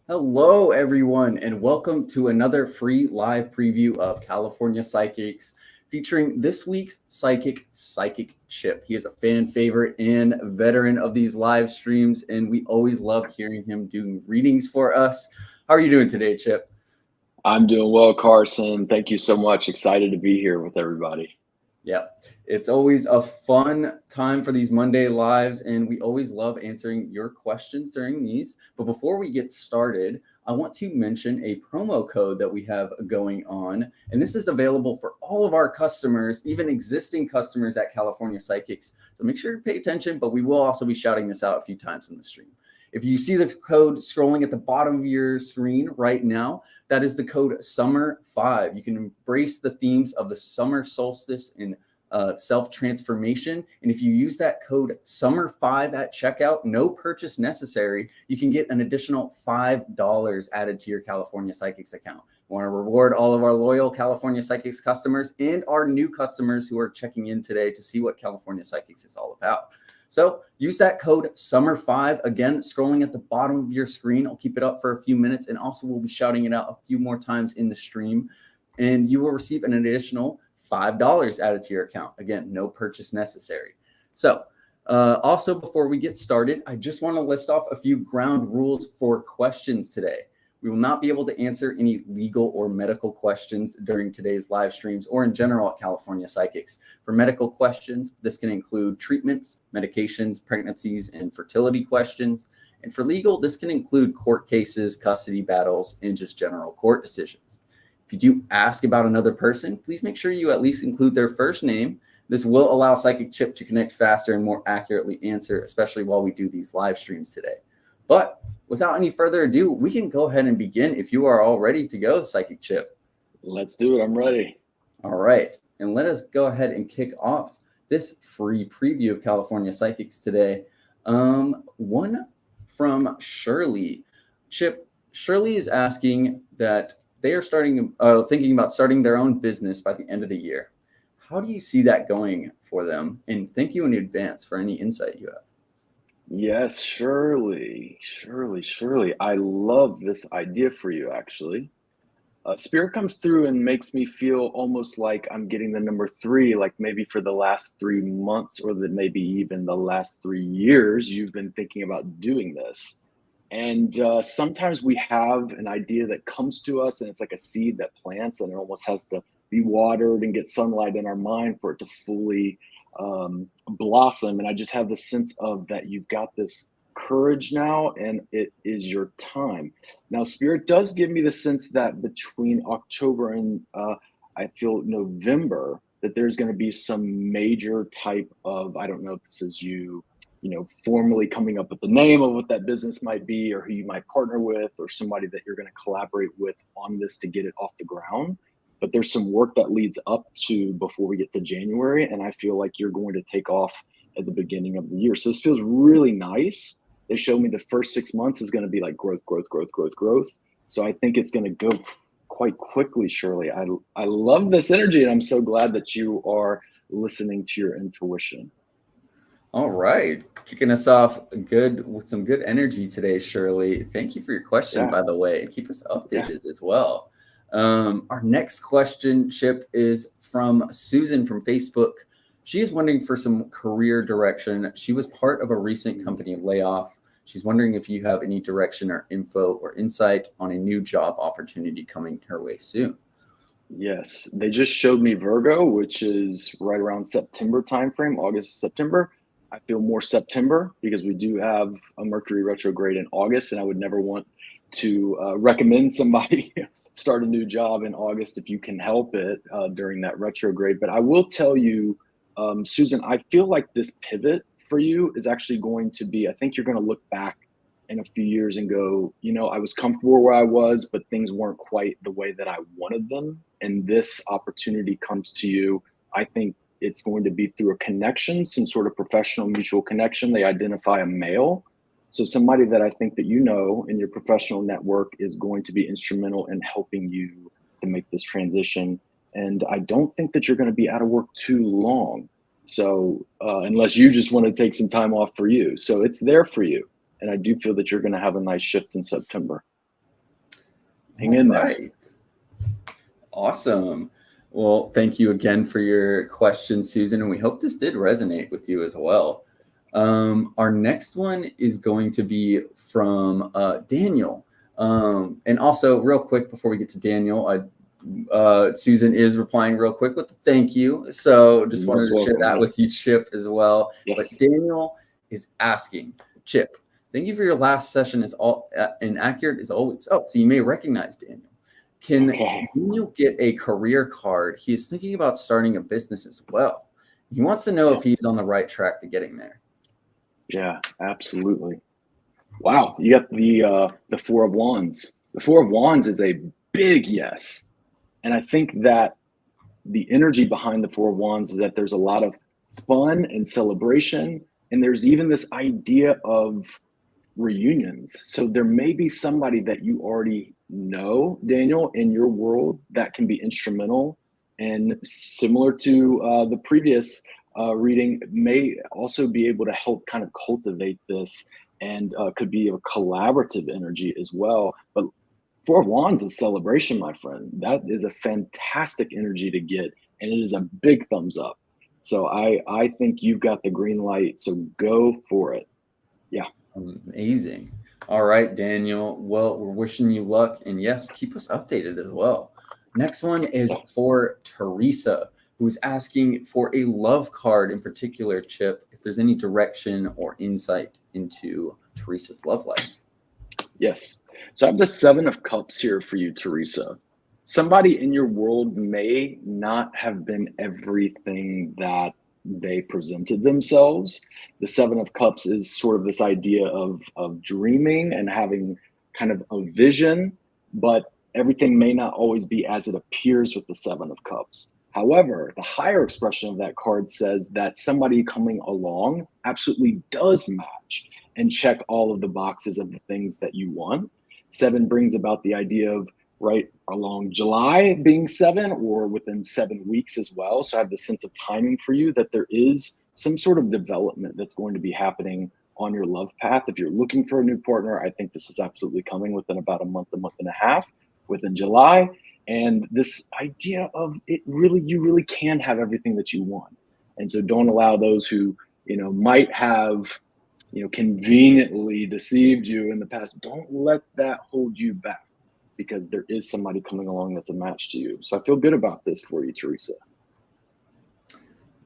Hello, everyone, and welcome to another free live preview of California Psychics featuring this week's Psychic Chip. He is a fan favorite and veteran of these live streams, and we always love hearing him doing readings for us. How are you doing today, Chip? I'm doing well, Carson. Thank you so much. Excited to be here with everybody. Yeah, it's always a fun time for these Monday lives, and we always love answering your questions during these. But before we get started, I want to mention a promo code that we have going on, and this is available for all of our customers, even existing customers at California Psychics. So make sure to pay attention, but we will also be shouting this out a few times in the stream. If you see the code scrolling at the bottom of your screen right now, that is the code SUMMER5. You can embrace the themes of the summer solstice and self-transformation. And if you use that code SUMMER5 at checkout, no purchase necessary, you can get an additional $5 added to your California Psychics account. We want to reward all of our loyal California Psychics customers and our new customers who are checking in today to see what California Psychics is all about. So use that code SUMMER5, again, scrolling at the bottom of your screen. I'll keep it up for a few minutes, and also we'll be shouting it out a few more times in the stream. And you will receive an additional $5 added to your account. Again, no purchase necessary. So also, before we get started, I just want to list off a few ground rules for questions today. We will not be able to answer any legal or medical questions during today's live streams or in general at California Psychics. For medical questions, this can include treatments, medications, pregnancies, and fertility questions. And for legal, this can include court cases, custody battles, and just general court decisions. If you do ask about another person, please make sure you at least include their first name. This will allow Psychic Chip to connect faster and more accurately answer, especially while we do these live streams today. But without any further ado, we can go ahead and begin if you are all ready to go, Psychic Chip. Let's do it. I'm ready. All right. And let us go ahead and kick off this free preview of California Psychics today. One from Shirley. Chip, Shirley is asking that they are thinking about starting their own business by the end of the year. How do you see that going for them? And thank you in advance for any insight you have. Yes, Shirley. I love this idea for you, actually. Spirit comes through and makes me feel almost like I'm getting the number 3, like maybe for the last 3 months or maybe even the last 3 years, you've been thinking about doing this. And sometimes we have an idea that comes to us and it's like a seed that plants and it almost has to be watered and get sunlight in our mind for it to fully blossom. And I just have the sense of that you've got this courage now and it is your time. Now, Spirit does give me the sense that between October and I feel November, that there's going to be some major type of, I don't know if this is you formally coming up with the name of what that business might be or who you might partner with or somebody that you're going to collaborate with on this to get it off the ground. But there's some work that leads up to before we get to January. And I feel like you're going to take off at the beginning of the year. So this feels really nice. They showed me the first 6 months is going to be like growth. So I think it's going to go quite quickly, Shirley. I love this energy and I'm so glad that you are listening to your intuition. All right. Kicking us off good with some good energy today, Shirley. Thank you for your question, by the way, and keep us updated as well. Our next question, Chip, is from Susan from Facebook. She is wondering for some career direction. She was part of a recent company layoff. She's wondering if you have any direction or info or insight on a new job opportunity coming her way soon. Yes, they just showed me Virgo, which is right around September timeframe, August, September. I feel more September because we do have a Mercury retrograde in August, and I would never want to recommend somebody start a new job in August if you can help it during that retrograde. But I will tell you, Susan, I feel like this pivot for you is actually going to be, I think you're going to look back in a few years and go, I was comfortable where I was, but things weren't quite the way that I wanted them. And this opportunity comes to you, I think, it's going to be through a connection, some sort of professional mutual connection. They identify a male. So somebody that I think that in your professional network is going to be instrumental in helping you to make this transition. And I don't think that you're going to be out of work too long. So unless you just want to take some time off for you. So it's there for you. And I do feel that you're going to have a nice shift in September. Hang All in there. right. Awesome. Well, thank you again for your question, Susan, and we hope this did resonate with you as well. Our next one is going to be from Daniel. And also, real quick before we get to Daniel, Susan is replying real quick with a thank you. So just You're wanted most to share welcome. that with you, Chip, as well. Yes. But Daniel is asking, Chip, thank you for your last session. Is all inaccurate as always. Oh, so you may recognize Daniel. Can Daniel get a career card? He is thinking about starting a business as well. He wants to know if he's on the right track to getting there. Yeah, absolutely. Wow, you got the Four of Wands. The Four of Wands is a big yes. And I think that the energy behind the Four of Wands is that there's a lot of fun and celebration. And there's even this idea of reunions. So there may be somebody that you already know, Daniel, in your world that can be instrumental. And similar to the previous reading, may also be able to help kind of cultivate this and could be a collaborative energy as well. But Four of Wands is celebration, my friend. That is a fantastic energy to get, and it is a big thumbs up. So I think you've got the green light. So go for it. Yeah. Amazing. All right, Daniel. Well, we're wishing you luck, and yes, keep us updated as well. Next one is for Teresa, who's asking for a love card in particular, Chip, if there's any direction or insight into Teresa's love life. Yes. So I have the Seven of Cups here for you, Teresa. Somebody in your world may not have been everything that they presented themselves. The Seven of Cups is sort of this idea of dreaming and having kind of a vision, but everything may not always be as it appears with the Seven of Cups. However, the higher expression of that card says that somebody coming along absolutely does match and check all of the boxes of the things that you want. Seven brings about the idea of right along July being seven or within 7 weeks as well. So I have the sense of timing for you that there is some sort of development that's going to be happening on your love path. If you're looking for a new partner, I think this is absolutely coming within about a month and a half, within July. And this idea of it really, you really can have everything that you want. And so don't allow those who, might have, conveniently deceived you in the past. Don't let that hold you back, because there is somebody coming along that's a match to you. So I feel good about this for you, Teresa.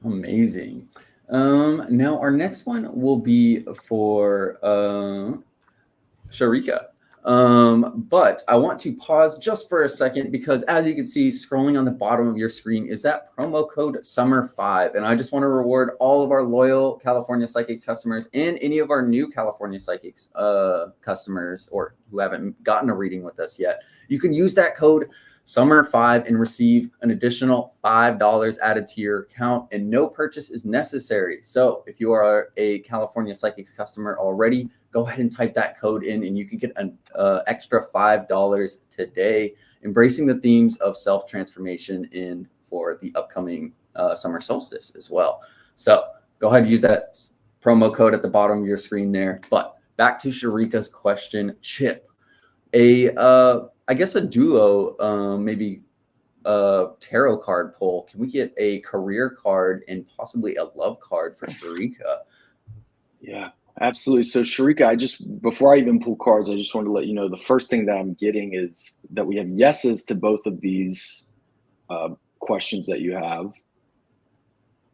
Amazing. Now our next one will be for Sharika. But I want to pause just for a second because as you can see, scrolling on the bottom of your screen is that promo code SUMMER5. And I just want to reward all of our loyal California Psychics customers and any of our new California Psychics customers or who haven't gotten a reading with us yet. You can use that code SUMMER5 and receive an additional $5 added to your account, and no purchase is necessary. So if you are a California Psychics customer already, go ahead and type that code in and you can get an extra $5 today, embracing the themes of self-transformation in for the upcoming summer solstice as well. So go ahead and use that promo code at the bottom of your screen there. But back to Sharika's question, Chip, I guess a duo, maybe a tarot card pull. Can we get a career card and possibly a love card for Sharika? Yeah, absolutely. So Sharika, before I even pull cards, I just wanted to let you know the first thing that I'm getting is that we have yeses to both of these questions that you have.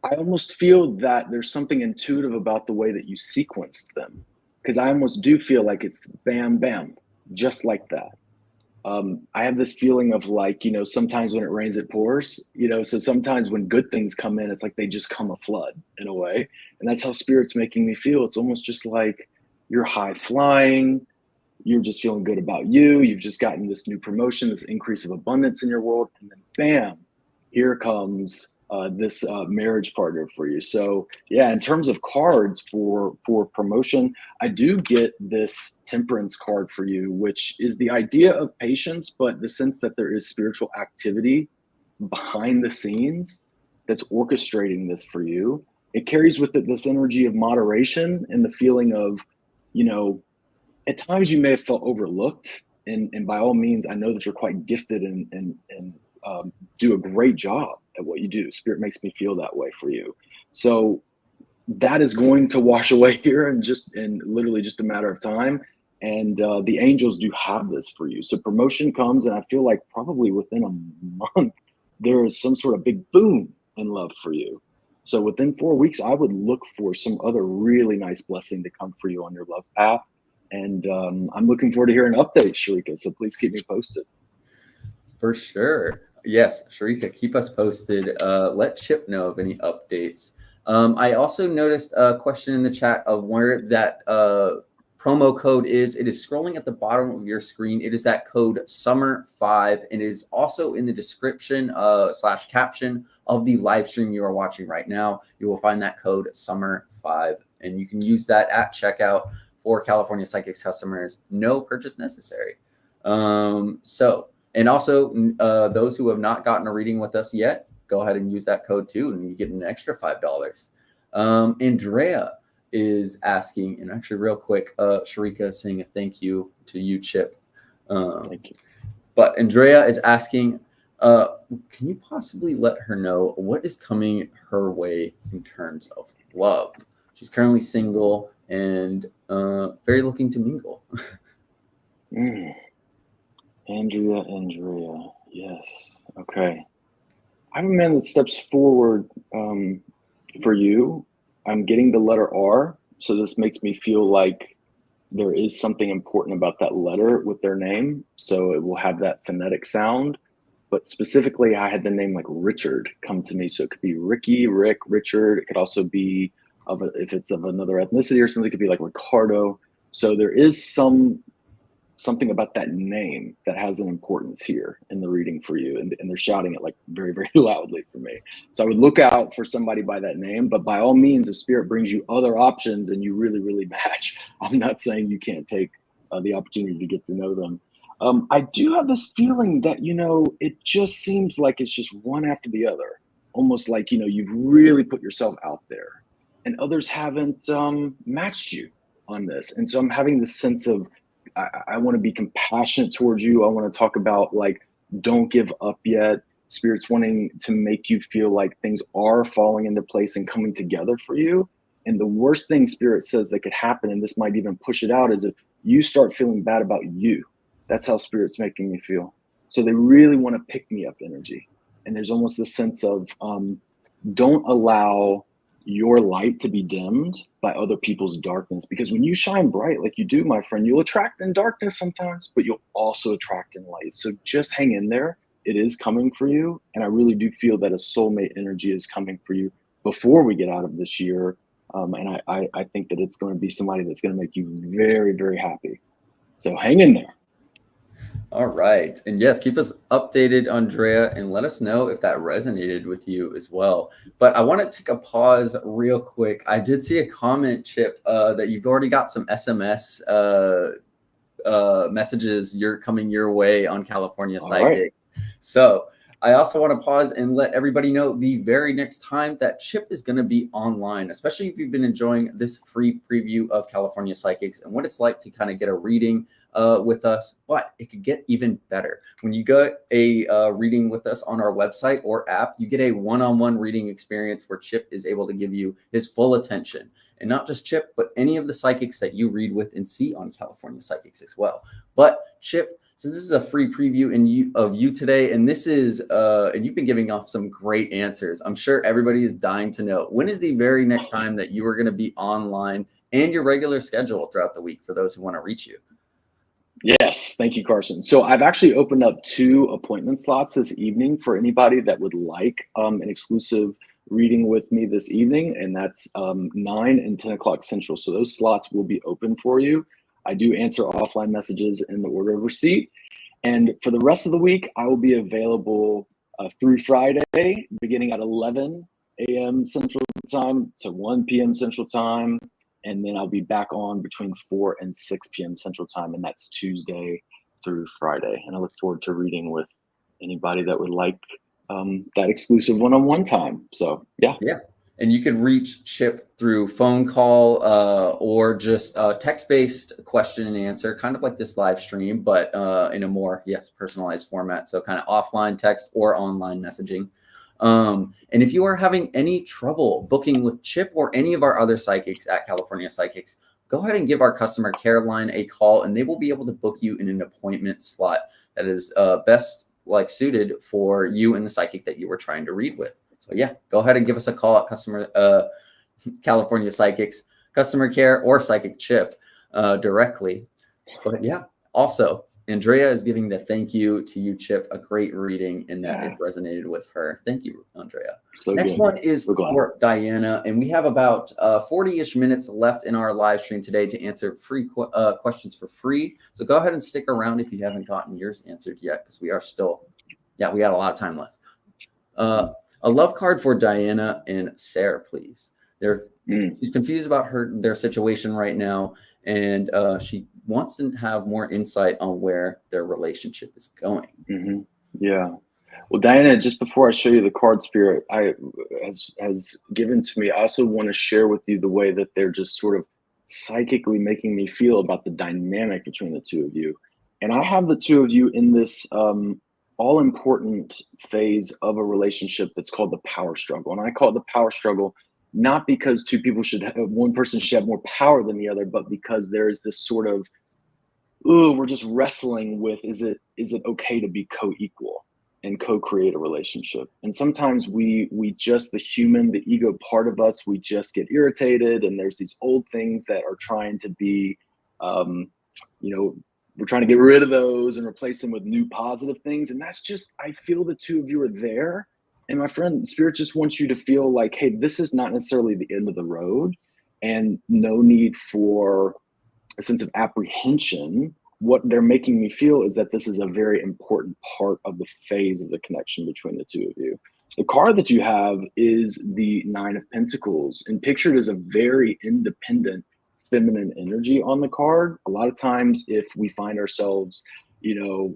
I almost feel that there's something intuitive about the way that you sequenced them, because I almost do feel like it's bam, bam, just like that. I have this feeling of like, sometimes when it rains, it pours, so sometimes when good things come in, it's like they just come a flood in a way. And that's how Spirit's making me feel. It's almost just like you're high flying. You're just feeling good about you. You've just gotten this new promotion, this increase of abundance in your world. And then bam, here comes this marriage partner for you. So yeah, in terms of cards for promotion, I do get this Temperance card for you, which is the idea of patience, but the sense that there is spiritual activity behind the scenes that's orchestrating this for you. It carries with it this energy of moderation and the feeling of, at times you may have felt overlooked And by all means, I know that you're quite gifted and do a great job at what you do. Spirit makes me feel that way for you. So that is going to wash away here in literally just a matter of time. And the angels do have this for you. So promotion comes, and I feel like probably within a month, there is some sort of big boom in love for you. So within 4 weeks, I would look for some other really nice blessing to come for you on your love path. And I'm looking forward to hearing an update, Sharika. So please keep me posted. For sure. Yes, Sharika, keep us posted. Let Chip know of any updates. I also noticed a question in the chat of where that promo code is. It is scrolling at the bottom of your screen. It is that code SUMMER5, and it is also in the description / caption of the live stream you are watching right now. You will find that code SUMMER5, and you can use that at checkout for California Psychics customers. No purchase necessary. And also, those who have not gotten a reading with us yet, go ahead and use that code too, and you get an extra $5. Andrea is asking, and actually real quick, Sharika is saying a thank you to you, Chip. Thank you. But Andrea is asking, can you possibly let her know what is coming her way in terms of love? She's currently single and very looking to mingle. Andrea, yes. Okay. I have a man that steps forward for you. I'm getting the letter R, so this makes me feel like there is something important about that letter with their name, so it will have that phonetic sound. But specifically, I had the name like Richard come to me, so it could be Ricky, Rick, Richard. It could also be if it's of another ethnicity or something, it could be like Ricardo. So there is something about that name that has an importance here in the reading for you, and they're shouting it like very, very loudly for me. So I would look out for somebody by that name, but by all means, if Spirit brings you other options and you really, really match, I'm not saying you can't take the opportunity to get to know them. I do have this feeling that, it just seems like it's just one after the other, almost like, you've really put yourself out there and others haven't matched you on this. And so I'm having this sense of, I want to be compassionate towards you. I want to talk about like, don't give up yet. Spirit's wanting to make you feel like things are falling into place and coming together for you. And the worst thing Spirit says that could happen, and this might even push it out, is if you start feeling bad about you. That's how Spirit's making me feel. So they really want to pick me up energy. And there's almost this sense of don't allow your light to be dimmed by other people's darkness, because when you shine bright like you do, my friend, you'll attract in darkness sometimes, but you'll also attract in light. So just hang in there. It is coming for you, and I really do feel that a soulmate energy is coming for you before we get out of this year. And I think that it's going to be somebody that's going to make you very, very happy. So hang in there. All right. And yes, keep us updated, Andrea, and let us know if that resonated with you as well. But I want to take a pause real quick. I did see a comment, Chip, that you've already got some SMS messages coming your way on California Psychics. Right. So I also want to pause and let everybody know the very next time that Chip is going to be online, especially if you've been enjoying this free preview of California Psychics and what it's like to kind of get a reading with us, but it could get even better. When you get a reading with us on our website or app, you get a one-on-one reading experience where Chip is able to give you his full attention. And not just Chip, but any of the psychics that you read with and see on California Psychics as well. But Chip, since this is a free preview of you today, and this is and you've been giving off some great answers, I'm sure everybody is dying to know, when is the very next time that you are going to be online and your regular schedule throughout the week for those who want to reach you? Yes, thank you, Carson. So I've actually opened up 2 appointment slots this evening for anybody that would like an exclusive reading with me this evening, and that's 9 and 10 o'clock Central. So those slots will be open for you. I do answer offline messages in the order of receipt. And for the rest of the week, I will be available through Friday, beginning at 11 a.m. Central Time to 1 p.m. Central Time. And then I'll be back on between 4 and 6 p.m. Central Time, and that's Tuesday through Friday. And I look forward to reading with anybody that would like that exclusive one-on-one time. So, yeah. Yeah. And you could reach Chip through phone call or just text-based question and answer, kind of like this live stream, but in a more, personalized format. So kind of offline text or online messaging. And if you are having any trouble booking with Chip or any of our other psychics at California Psychics, go ahead and give our customer care line a call, and they will be able to book you in an appointment slot that is best suited for you and the psychic that you were trying to read with. So yeah, go ahead and give us a call at California Psychics customer care or Psychic Chip directly. But yeah, also Andrea is giving the thank you to you, Chip. A great reading, in that it resonated with her. Thank you, Andrea. So Next one is for Diana, and we have about 40-ish minutes left in our live stream today to answer free questions for free. So go ahead and stick around if you haven't gotten yours answered yet, because we are still, we got a lot of time left. A love card for Diana and Sarah, please. She's confused about their situation right now, and she wants to have more insight on where their relationship is going. Yeah. Well, Diana, just before I show you the card spirit has given to me, I also want to share with you the way that they're just sort of psychically making me feel about the dynamic between the two of you. And I have the two of you in this all important phase of a relationship that's called the power struggle. And I call it the power struggle, not because one person should have more power than the other, but because there is this sort of, we're just wrestling with, is it okay to be co-equal and co-create a relationship? And sometimes we just, the human, the ego part of us, we just get irritated, and there's these old things that are trying to be, we're trying to get rid of those and replace them with new positive things. And that's just, I feel the two of you are there. And my friend, Spirit just wants you to feel like, hey, this is not necessarily the end of the road, and no need for a sense of apprehension. What they're making me feel is that this is a very important part of the phase of the connection between the two of you. The card that you have is the Nine of Pentacles, and pictured as a very independent feminine energy on the card. A lot of times if we find ourselves,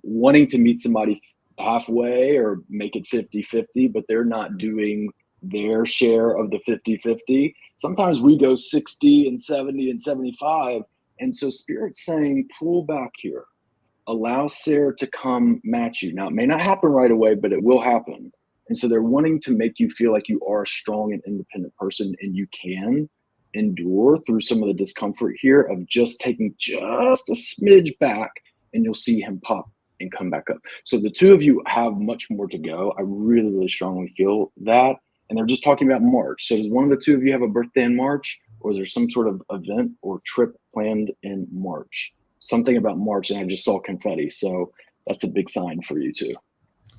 wanting to meet somebody halfway or make it 50-50, but they're not doing their share of the 50-50, sometimes we go 60 and 70 and 75. And so Spirit's saying, pull back here, allow Sarah to come match you. Now, it may not happen right away, but it will happen. And so they're wanting to make you feel like you are a strong and independent person, and you can endure through some of the discomfort here of just taking just a smidge back, and you'll see him pop and come back up. So the two of you have much more to go. I really, really strongly feel that. And they're just talking about March. So does one of the two of you have a birthday in March? Or is there some sort of event or trip planned in March? Something about March, and I just saw confetti. So that's a big sign for you too.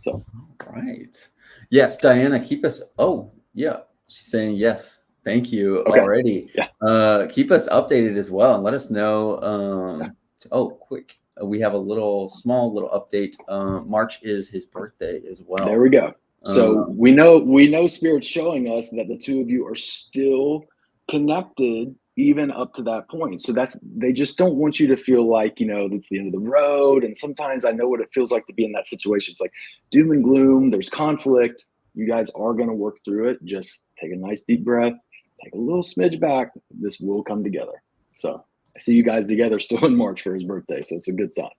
So. All right. Yes, Diana, keep us. Oh, yeah. She's saying yes. Thank you already. Yeah. Keep us updated as well, and let us know. Quick. We have a small little update. March is his birthday as well. There we go. So we know Spirit's showing us that the two of you are still connected even up to that point. So they just don't want you to feel like, it's the end of the road. And sometimes I know what it feels like to be in that situation. It's like doom and gloom. There's conflict. You guys are going to work through it. Just take a nice deep breath, take a little smidge back. This will come together. So I see you guys together still in March for his birthday. So it's a good sign.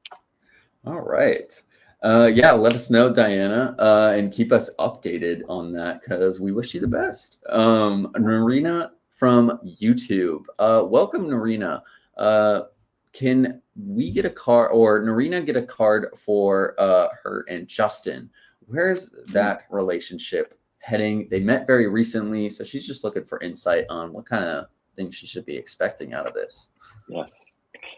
All right. Let us know, Diana, and keep us updated on that, because we wish you the best. Narina from YouTube. Welcome, Narina. Can we get a card, or Narina get a card for her and Justin? Where's that relationship heading? They met very recently, so she's just looking for insight on what kind of things she should be expecting out of this. Yes.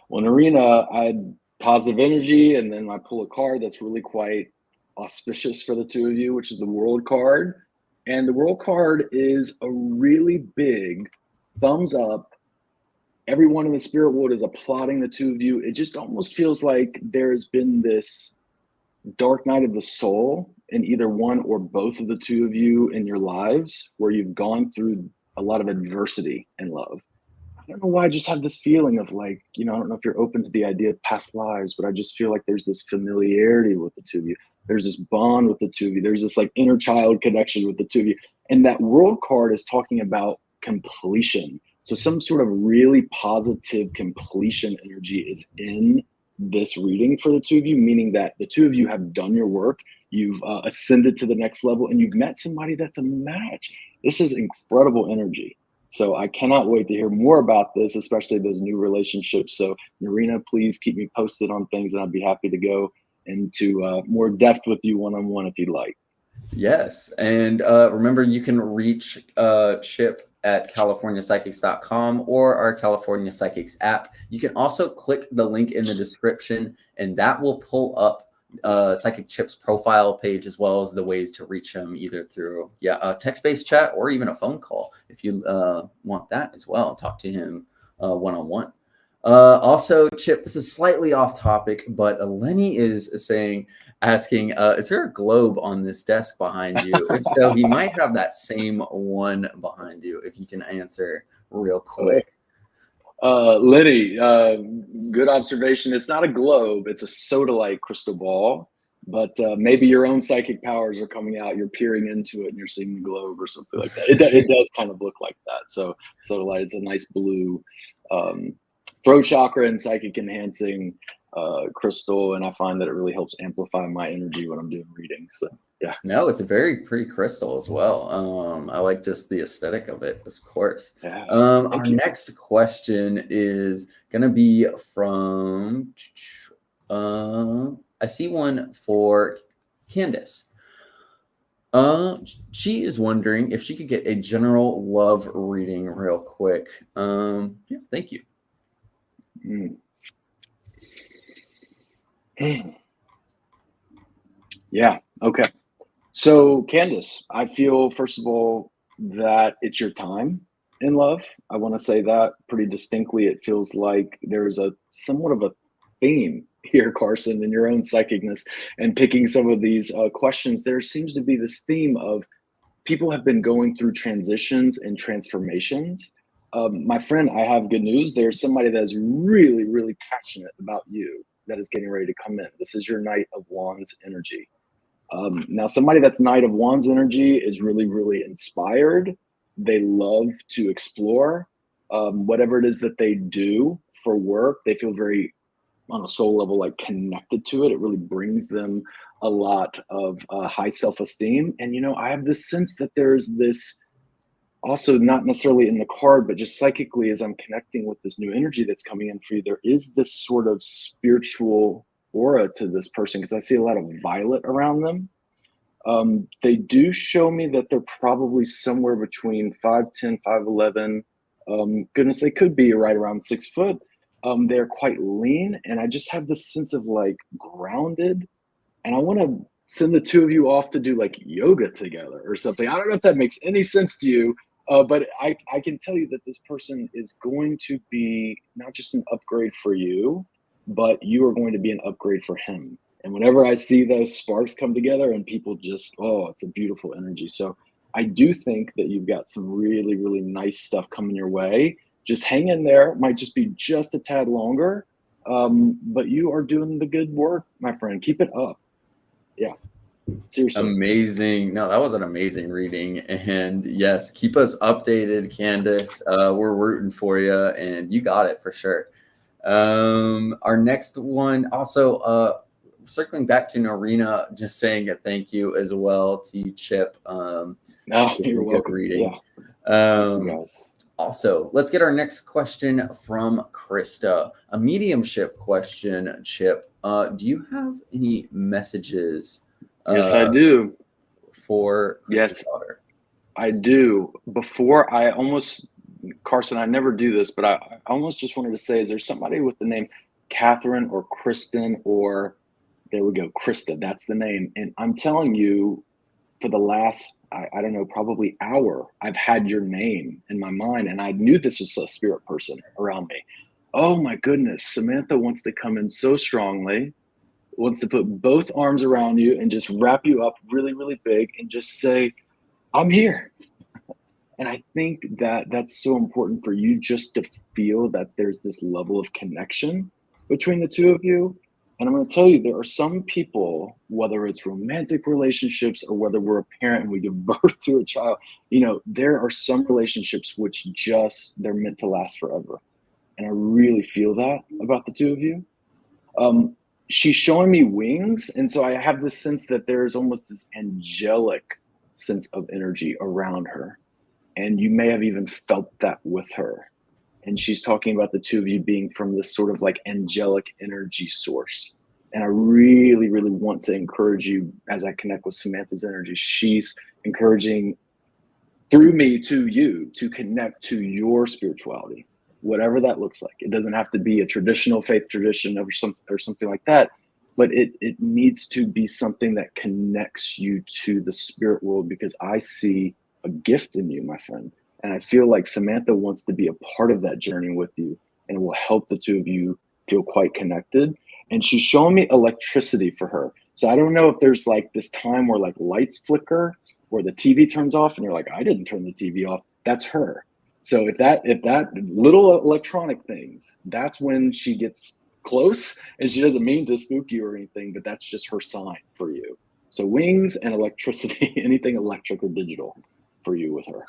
Well, Narina, I had positive energy, and then I pull a card that's really quite auspicious for the two of you, which is the World card. And the World card is a really big thumbs up. Everyone in the spirit world is applauding the two of you. It just almost feels like there's been this dark night of the soul in either one or both of the two of you in your lives, where you've gone through a lot of adversity in love. I don't know why, I just have this feeling of like, I don't know if you're open to the idea of past lives, but I just feel like there's this familiarity with the two of you. There's this bond with the two of you. There's this like inner child connection with the two of you. And that world card is talking about completion. So some sort of really positive completion energy is in this reading for the two of you, meaning that the two of you have done your work, you've ascended to the next level, and you've met somebody that's a match. This is incredible energy. So I cannot wait to hear more about this, especially those new relationships. So Narina, please keep me posted on things, and I'd be happy to go into more depth with you one-on-one if you'd like. Yes. And remember, you can reach Chip at californiapsychics.com or our California Psychics app. You can also click the link in the description, and that will pull up Psychic Chip's profile page, as well as the ways to reach him, either through a text-based chat or even a phone call if you want that as well. Talk to him one-on-one. Also, Chip, this is slightly off topic, but Lenny is asking, is there a globe on this desk behind you? If so, he might have that same one behind you, if you can answer real quick. Lenny, good observation. It's not a globe, it's a sodalite crystal ball, but maybe your own psychic powers are coming out, you're peering into it and you're seeing the globe or something like that. It does kind of look like that. So sodalite is a nice blue throat chakra and psychic enhancing crystal, and I find that it really helps amplify my energy when I'm doing readings. So yeah. No, it's a very pretty crystal as well. I like just the aesthetic of it, of course. Yeah, our next question is going to be from, I see one for Candace. She is wondering if she could get a general love reading real quick. Yeah, thank you. Yeah, okay. So, Candace, I feel, first of all, that it's your time in love. I want to say that pretty distinctly. It feels like there's a somewhat of a theme here, Carson, in your own psychicness and picking some of these questions. There seems to be this theme of people have been going through transitions and transformations. My friend, I have good news. There's somebody that is really, really passionate about you that is getting ready to come in. This is your Knight of Wands energy. Now, somebody that's Knight of Wands energy is really, really inspired. They love to explore whatever it is that they do for work. They feel very, on a soul level, like connected to it. It really brings them a lot of high self-esteem. And, you know, I have this sense that there's this also, not necessarily in the card, but just psychically, as I'm connecting with this new energy that's coming in for you, there is this sort of spiritual aura to this person, because I see a lot of violet around them. They do show me that they're probably somewhere between 5'10", 5'11". Goodness, they could be right around 6 foot. They're quite lean, and I just have this sense of like grounded, and I want to send the two of you off to do like yoga together or something. I don't know if that makes any sense to you, but I can tell you that this person is going to be not just an upgrade for you, but you are going to be an upgrade for him. And whenever I see those sparks come together and people just, oh, it's a beautiful energy. So I do think that you've got some really, really nice stuff coming your way. Just hang in there. It might just be just a tad longer, but you are doing the good work, my friend. Keep it up. Yeah. Seriously. Amazing. No, that was an amazing reading. And yes, keep us updated, Candace. We're rooting for you, and you got it for sure. Our next one, also circling back to Narina, just saying a thank you as well to you, Chip. You're welcome. Reading. Yeah. Also, let's get our next question from Krista. A mediumship question, Chip. Do you have any messages? Yes, I do. For Krista's daughter? I do. Before I almost, Carson, I never do this, but I almost just wanted to say, is there somebody with the name Catherine or Kristen, or there we go, Krista, that's the name. And I'm telling you, for the last, I don't know, probably hour, I've had your name in my mind, and I knew this was a spirit person around me. Oh my goodness, Samantha wants to come in so strongly, wants to put both arms around you and just wrap you up really, really big and just say, I'm here. And I think that that's so important for you, just to feel that there's this level of connection between the two of you. And I'm going to tell you, there are some people, whether it's romantic relationships or whether we're a parent and we give birth to a child, there are some relationships which they're meant to last forever. And I really feel that about the two of you. She's showing me wings. And so I have this sense that there's almost this angelic sense of energy around her. And you may have even felt that with her. And she's talking about the two of you being from this sort of like angelic energy source. And I really, really want to encourage you as I connect with Samantha's energy. She's encouraging through me to you to connect to your spirituality, whatever that looks like. It doesn't have to be a traditional faith tradition or something like that, but it needs to be something that connects you to the spirit world, because I see a gift in you, my friend. And I feel like Samantha wants to be a part of that journey with you, and it will help the two of you feel quite connected. And she's showing me electricity for her. So I don't know if there's like this time where like lights flicker, where the TV turns off and you're like, I didn't turn the TV off. That's her. So if that little electronic things, that's when she gets close, and she doesn't mean to spook you or anything, but that's just her sign for you. So wings and electricity, anything electric or digital for you with her.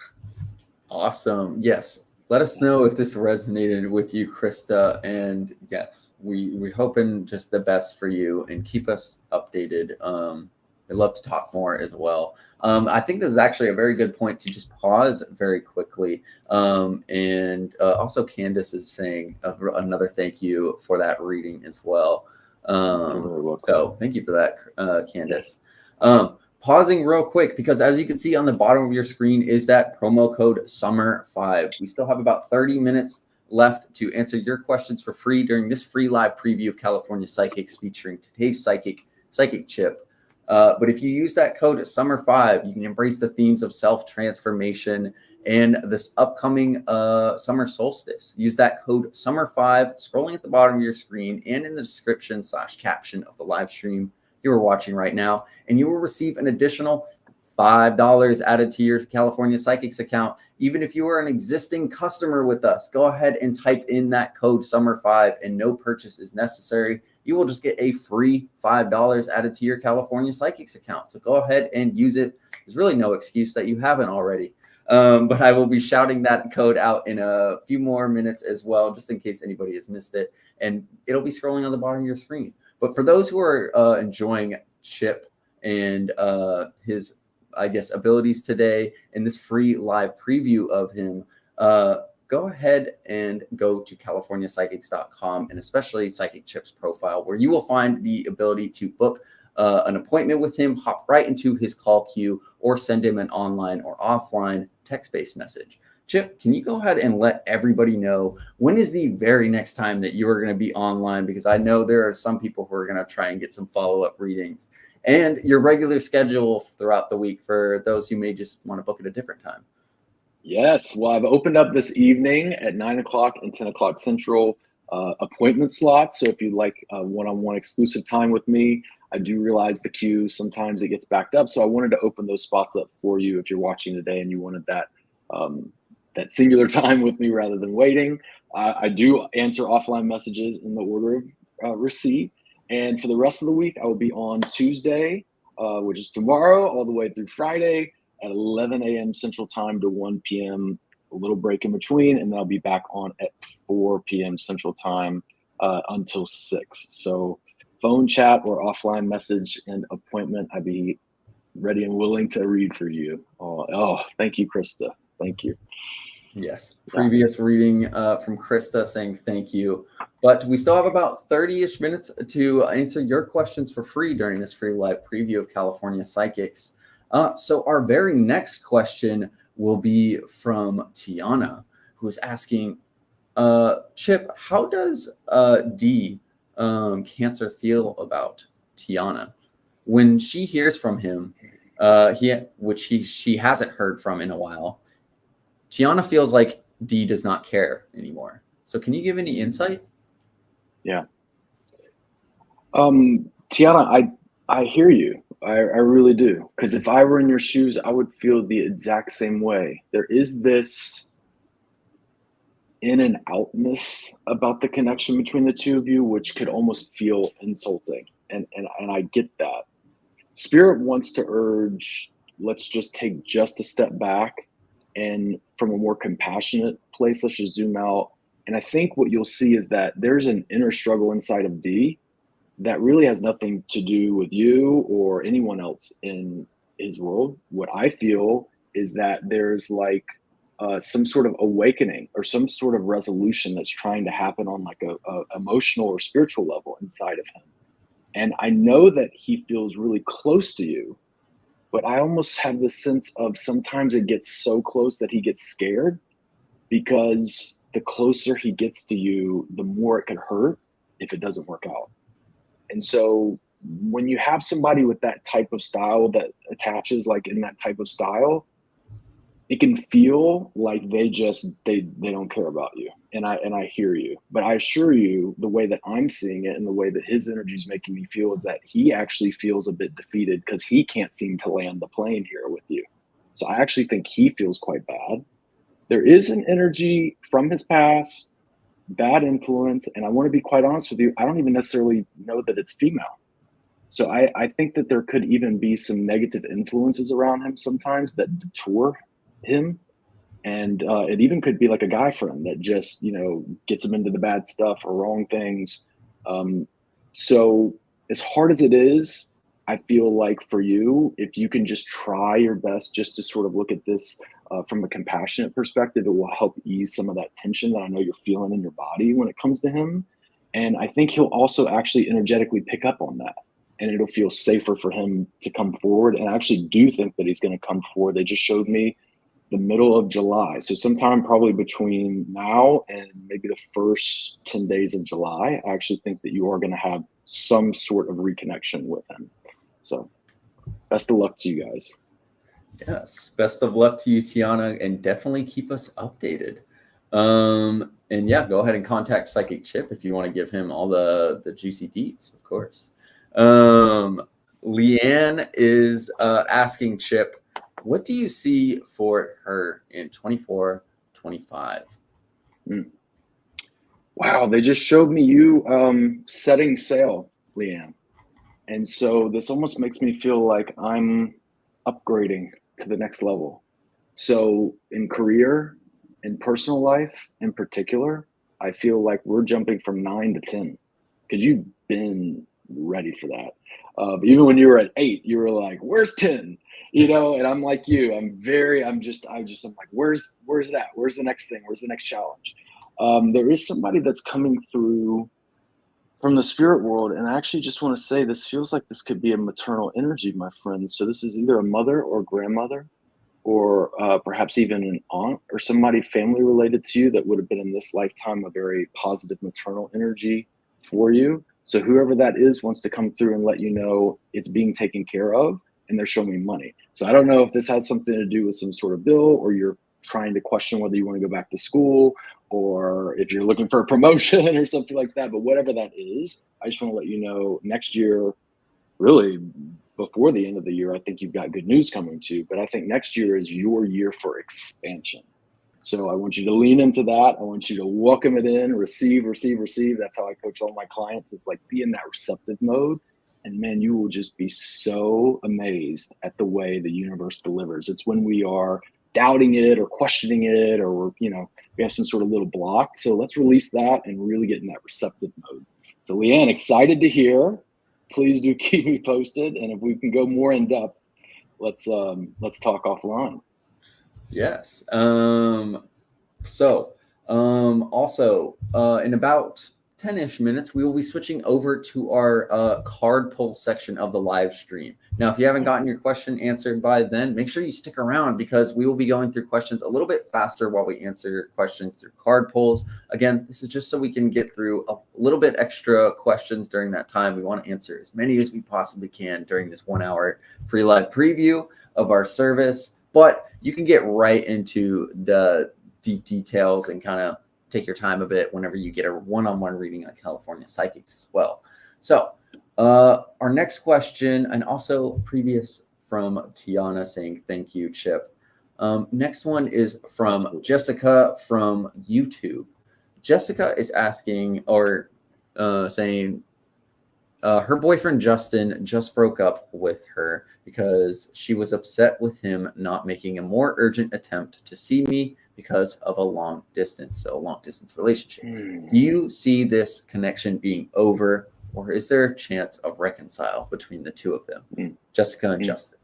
Awesome. Yes. Let us know if this resonated with you, Krista. And yes, we're hoping just the best for you, and keep us updated. I'd love to talk more as well. I think this is actually a very good point to just pause very quickly. And also Candace is saying another thank you for that reading as well. So thank you for that, Candace. Pausing real quick, because as you can see on the bottom of your screen is that promo code SUMMER5. We still have about 30 minutes left to answer your questions for free during this free live preview of California Psychics, featuring today's psychic Chip. But if you use that code SUMMER5, you can embrace the themes of self-transformation and this upcoming summer solstice. Use that code SUMMER5 scrolling at the bottom of your screen and in the description / caption of the live stream you are watching right now, and you will receive an additional $5 added to your California Psychics account. Even if you are an existing customer with us, go ahead and type in that code SUMMER5, and no purchase is necessary. You will just get a free $5 added to your California Psychics account. So go ahead and use it. There's really no excuse that you haven't already. But I will be shouting that code out in a few more minutes as well, just in case anybody has missed it. And it'll be scrolling on the bottom of your screen. But for those who are enjoying Chip and his, I guess, abilities today in this free live preview of him, go ahead and go to CaliforniaPsychics.com, and especially Psychic Chip's profile, where you will find the ability to book an appointment with him, hop right into his call queue, or send him an online or offline text-based message. Chip, can you go ahead and let everybody know when is the very next time that you are going to be online? Because I know there are some people who are going to try and get some follow-up readings, and your regular schedule throughout the week for those who may just want to book at a different time. Yes. Well, I've opened up this evening at 9 o'clock and 10 o'clock Central appointment slots. So if you'd like one-on-one exclusive time with me, I do realize the queue, sometimes it gets backed up. So I wanted to open those spots up for you if you're watching today and you wanted that that singular time with me rather than waiting. I do answer offline messages in the order of receipt. And for the rest of the week, I will be on Tuesday, which is tomorrow, all the way through Friday at 11 a.m. Central Time to 1 p.m., a little break in between, and then I'll be back on at 4 p.m. Central Time until 6. So phone chat or offline message and appointment, I'd be ready and willing to read for you. Oh, thank you, Krista. Thank you. Yes, previous reading from Krista saying thank you. But we still have about 30-ish minutes to answer your questions for free during this free live preview of California Psychics. So our very next question will be from Tiana, who is asking, Chip, how does D Cancer feel about Tiana? When she hears from him, which she hasn't heard from in a while, Tiana feels like D does not care anymore. So can you give any insight? Yeah. Tiana, I hear you. I really do. Because if I were in your shoes, I would feel the exact same way. There is this in and outness about the connection between the two of you, which could almost feel insulting. And I get that. Spirit wants to urge, let's just take just a step back, and from a more compassionate place, let's just zoom out. And I think what you'll see is that there's an inner struggle inside of D that really has nothing to do with you or anyone else in his world. What I feel is that there's like some sort of awakening or some sort of resolution that's trying to happen on like a emotional or spiritual level inside of him. And I know that he feels really close to you, but I almost have this sense of sometimes it gets so close that he gets scared, because the closer he gets to you, the more it could hurt if it doesn't work out. And so when you have somebody with that type of style that attaches like in that type of style, it can feel like they don't care about you. And I hear you. But I assure you, the way that I'm seeing it and the way that his energy is making me feel is that he actually feels a bit defeated because he can't seem to land the plane here with you. So I actually think he feels quite bad. There is an energy from his past, bad influence, and I want to be quite honest with you, I don't even necessarily know that it's female. So I think that there could even be some negative influences around him sometimes that detour him. And it even could be like a guy friend that just, gets him into the bad stuff or wrong things. Um, so as hard as it is, I feel like for you, if you can just try your best just to sort of look at this from a compassionate perspective, it will help ease some of that tension that I know you're feeling in your body when it comes to him. And I think he'll also actually energetically pick up on that. And it'll feel safer for him to come forward. And I actually do think that he's going to come forward. They just showed me the middle of July. So sometime probably between now and maybe the first 10 days of July, I actually think that you are going to have some sort of reconnection with him. So best of luck to you guys. Yes, best of luck to you, Tiana, and definitely keep us updated. And yeah, go ahead and contact Psychic Chip if you want to give him all the juicy deets, of course. Leanne is asking Chip, what do you see for her in 24, 25? Wow, they just showed me you setting sail, Leanne. And so this almost makes me feel like I'm upgrading to the next level. So in career, in personal life in particular, I feel like we're jumping from 9 to 10 because you've been ready for that. Even when you were at 8, you were like, "Where's 10?" And I'm like you. I'm like, "Where's that? Where's the next thing? Where's the next challenge?" There is somebody that's coming through from the spirit world, and I actually just want to say this feels like this could be a maternal energy, my friend. So this is either a mother or grandmother, or perhaps even an aunt or somebody family related to you that would have been in this lifetime a very positive maternal energy for you. So whoever that is wants to come through and let you know it's being taken care of, and they're showing me money. So I don't know if this has something to do with some sort of bill, or you're trying to question whether you want to go back to school, or if you're looking for a promotion or something like that. But whatever that is, I just want to let you know next year, really before the end of the year, I think you've got good news coming too. But I think next year is your year for expansion. So I want you to lean into that. I want you to welcome it in, receive, receive, receive. That's how I coach all my clients. It's like be in that receptive mode. And man, you will just be so amazed at the way the universe delivers. It's when we are doubting it or questioning it, or we have some sort of little block. So let's release that and really get in that receptive mode. So Leanne, excited to hear. Please do keep me posted. And if we can go more in depth, let's talk offline. Yes. Also, in about 10-ish minutes, we will be switching over to our card pull section of the live stream. Now, if you haven't gotten your question answered by then, make sure you stick around because we will be going through questions a little bit faster while we answer questions through card pulls. Again, this is just so we can get through a little bit extra questions during that time. We want to answer as many as we possibly can during this 1-hour free live preview of our service, but you can get right into the deep details and kind of take your time a bit whenever you get a one-on-one reading on California Psychics as well. So our next question, and also previous from Tiana saying, thank you, Chip. Next one is from Jessica from YouTube. Jessica is asking or saying her boyfriend Justin just broke up with her because she was upset with him not making a more urgent attempt to see me because of a long distance relationship. Do you see this connection being over, or is there a chance of reconcile between the two of them, Jessica and Justin?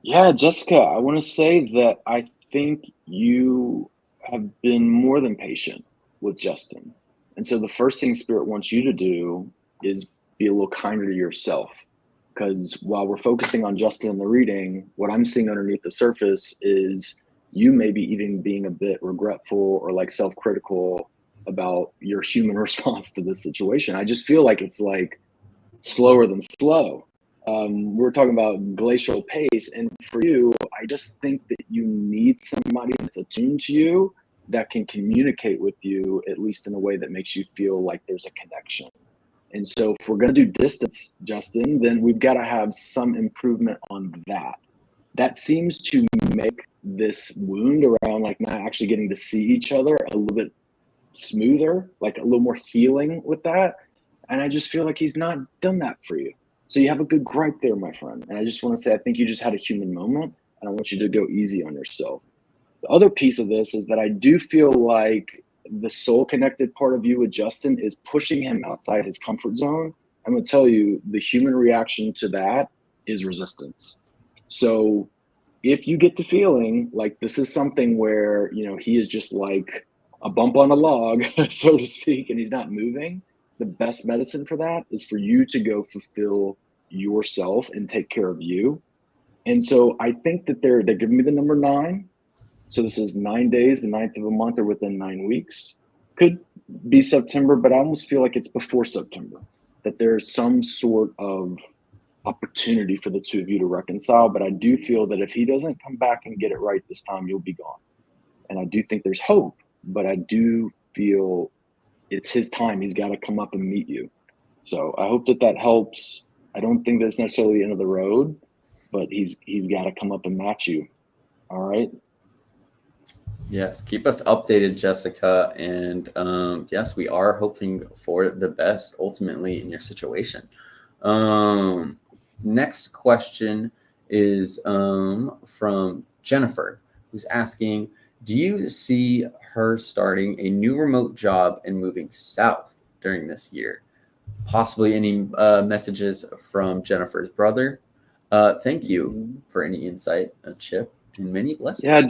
Yeah, Jessica, I want to say that I think you have been more than patient with Justin. And so the first thing Spirit wants you to do is be a little kinder to yourself. Because while we're focusing on Justin in the reading, what I'm seeing underneath the surface is you maybe even being a bit regretful or like self-critical about your human response to this situation. I just feel like it's like slower than slow. We're talking about glacial pace, and for you, I just think that you need somebody that's attuned to you that can communicate with you, at least in a way that makes you feel like there's a connection. And so if we're going to do distance, Justin, then we've got to have some improvement on that. That seems to make this wound around like not actually getting to see each other a little bit smoother, like a little more healing with that. And I just feel like he's not done that for you. So you have a good gripe there, my friend. And I just want to say, I think you just had a human moment, and I want you to go easy on yourself. The other piece of this is that I do feel like the soul connected part of you with Justin is pushing him outside his comfort zone. I'm going to tell you, the human reaction to that is resistance. So if you get the feeling like this is something where, you know, he is just like a bump on a log, so to speak, and he's not moving, the best medicine for that is for you to go fulfill yourself and take care of you. And so I think that they're giving me the number 9. So this is 9 days, the 9th of a month, or within 9 weeks. Could be September, but I almost feel like it's before September, that there's some sort of opportunity for the two of you to reconcile. But I do feel that if he doesn't come back and get it right this time, you'll be gone. And I do think there's hope, but I do feel it's his time. He's got to come up and meet you. So I hope that helps. I don't think that's necessarily the end of the road, but he's got to come up and match you. All right. Yes, keep us updated, Jessica. And yes, we are hoping for the best ultimately in your situation. Next question is from Jennifer, who's asking, do you see her starting a new remote job and moving south during this year? Possibly any messages from Jennifer's brother? Thank you for any insight, Chip, and many blessings. Yeah,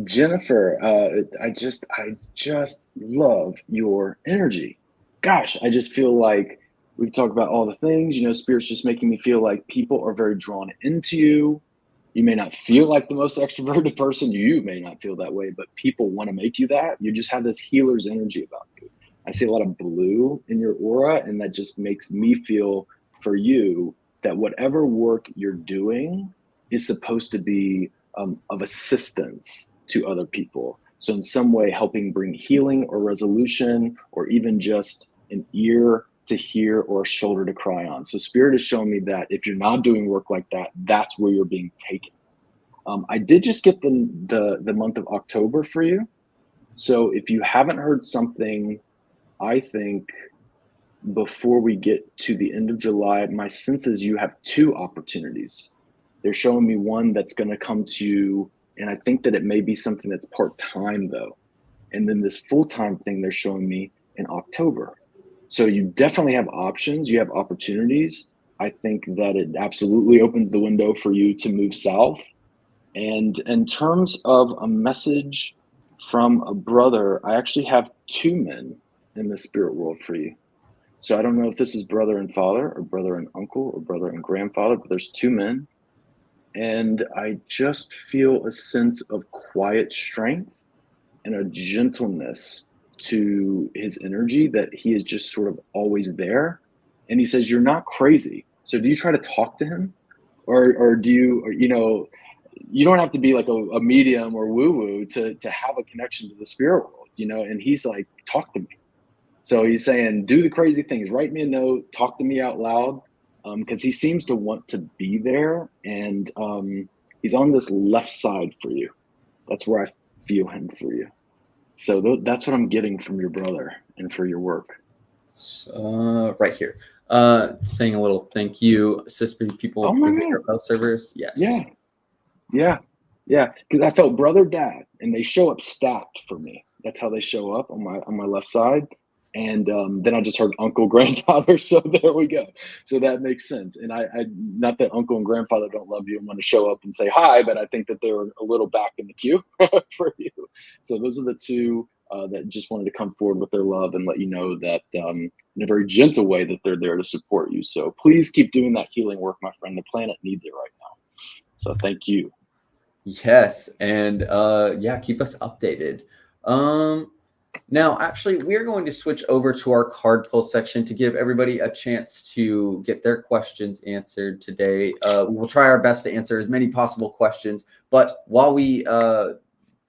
Jennifer, I just love your energy. Gosh, I just feel like we talk about all the things, you know, Spirit's just making me feel like people are very drawn into you. You may not feel like the most extroverted person. You may not feel that way, but people want to make you that. You just have this healer's energy about you. I see a lot of blue in your aura, and that just makes me feel for you that whatever work you're doing is supposed to be of assistance to other people. So in some way helping bring healing or resolution, or even just an ear to hear or a shoulder to cry on. So Spirit has shown me that if you're not doing work like that, that's where you're being taken. I did just get the month of October for you. So if you haven't heard something, I think before we get to the end of July, my sense is you have 2 opportunities. They're showing me one that's going to come to you, and I think that it may be something that's part-time though. And then this full-time thing they're showing me in October. So you definitely have options, you have opportunities. I think that it absolutely opens the window for you to move south. And in terms of a message from a brother, I actually have 2 men in the spirit world for you. So I don't know if this is brother and father, or brother and uncle, or brother and grandfather, but there's 2 men. And I just feel a sense of quiet strength and a gentleness to his energy, that he is just sort of always there. And he says, you're not crazy. So do you try to talk to him? Or do you, or, you know, you don't have to be like a medium or woo-woo to have a connection to the spirit world, you know? And he's like, talk to me. So he's saying, do the crazy things, write me a note, talk to me out loud. Because he seems to want to be there. And He's on this left side for you. That's where I feel him for you. So that's what I'm getting from your brother and for your work. Right here. Saying a little thank you. Assist people Oh my who hate God. our health servers. Yes. Yeah. Yeah. Yeah. Because I felt brother, dad, and they show up stacked for me. That's how they show up on my left side. And then I just heard uncle, grandfather. So there we go. So that makes sense. And I not that uncle and grandfather don't love you and want to show up and say hi, but I think that they're a little back in the queue for you. So those are the two that just wanted to come forward with their love and let you know that in a very gentle way that they're there to support you. So please keep doing that healing work, my friend. The planet needs it right now. So thank you. Yes, and yeah, keep us updated. Now, actually, we're going to switch over to our card pull section to give everybody a chance to get their questions answered today. We will try our best to answer as many possible questions, but while we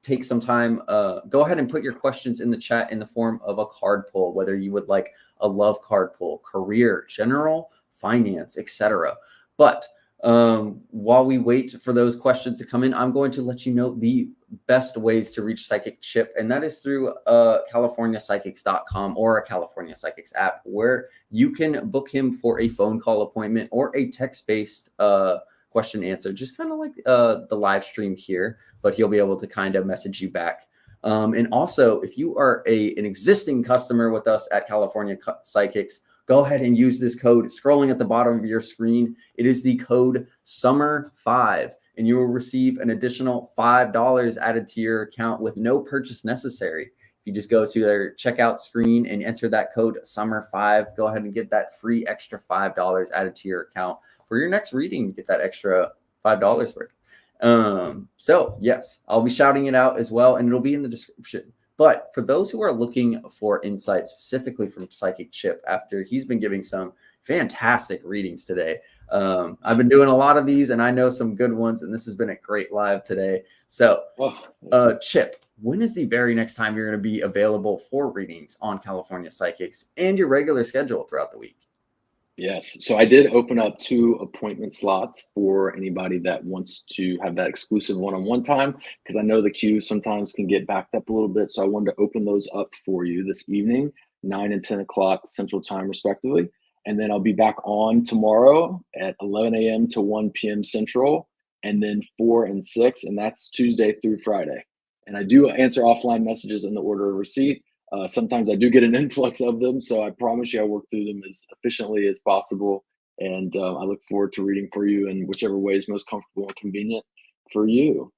take some time, go ahead and put your questions in the chat in the form of a card pull, whether you would like a love card pull, career, general, finance, etc. But while we wait for those questions to come in, I'm going to let you know the best ways to reach Psychic Chip, and that is through CaliforniaPsychics.com or a California Psychics app, where you can book him for a phone call appointment or a text-based question answer, just kind of like the live stream here, but he'll be able to kind of message you back. And also, if you are an existing customer with us at California Psychics, go ahead and use this code scrolling at the bottom of your screen. It is the code SUMMER5, and you will receive an additional $5 added to your account with no purchase necessary. If you just go to their checkout screen and enter that code SUMMER5, go ahead and get that free extra $5 added to your account for your next reading. Get that extra $5 worth. So yes, I'll be shouting it out as well, and it'll be in the description. But for those who are looking for insight specifically from Psychic Chip, after he's been giving some fantastic readings today, I've been doing a lot of these, and I know some good ones, and this has been a great live today. So, Chip, when is the very next time you're going to be available for readings on California Psychics and your regular schedule throughout the week? Yes. So I did open up 2 appointment slots for anybody that wants to have that exclusive one-on-one time, because I know the queue sometimes can get backed up a little bit. So I wanted to open those up for you this evening, 9 and 10 o'clock Central Time, respectively. And then I'll be back on tomorrow at 11 a.m. to 1 p.m. Central, and then 4 and 6, and that's Tuesday through Friday. And I do answer offline messages in the order of receipt. Sometimes I do get an influx of them, so I promise you I'll work through them as efficiently as possible. And I look forward to reading for you in whichever way is most comfortable and convenient for you.